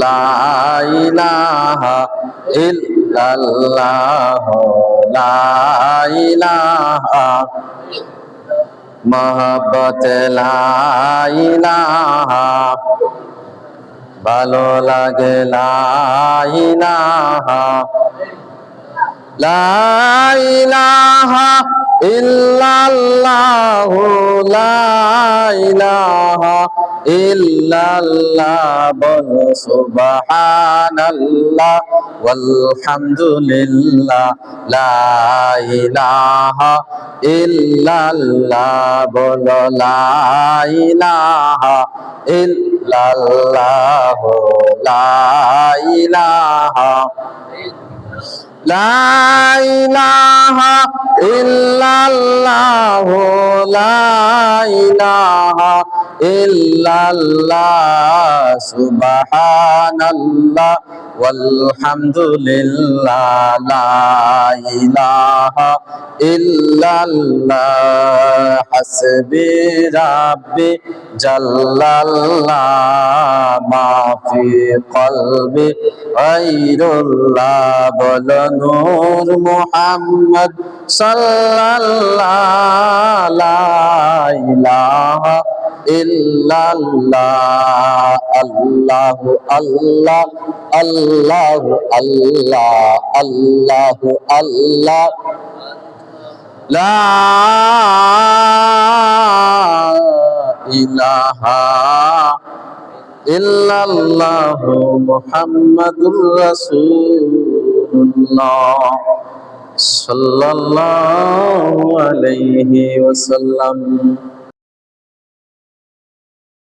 লা ইলাহা ইল্লাল্লাহ লা ইলাহা মহব্বত লা ইলাহা ভালো লাগে লা ইলাহা লা ইলাহা ইল্লাল্লাহ লা ইলাহা ইল্লাল্লাহ বল সুবহানাল্লাহ ওয়ালহামদুলিল্লাহ লা ইলাহা ইল্লাল্লাহ বল লা ইলাহা ইল্লাল্লাহ লা ইলাহা লা ইলাহা ইল্লাল্লাহ লা ইলাহা ইল্লাল্লাহ সুবহানাল্লাহ ওয়ালহামদুলিল্লাহ লা ইলাহা ইল্লাল্লাহ হাসবি রাব্বি জাল্লাল্লাহ মা ফি কলবি গায়রুল্লাহ বল নূর মুহাম্মদ সাল্লাল্লাহ লা ইলাহা ইল্লাল্লাহ আল্লাহু আল্লাহ আল্লাহু আল্লাহ আল্লাহু আল্লাহ লা ইলাহা ইল্লাল্লাহ মুহাম্মাদুর রাসূলুল্লাহ সাল্লাল্লাহু আলাইহি ওয়াসাল্লাম।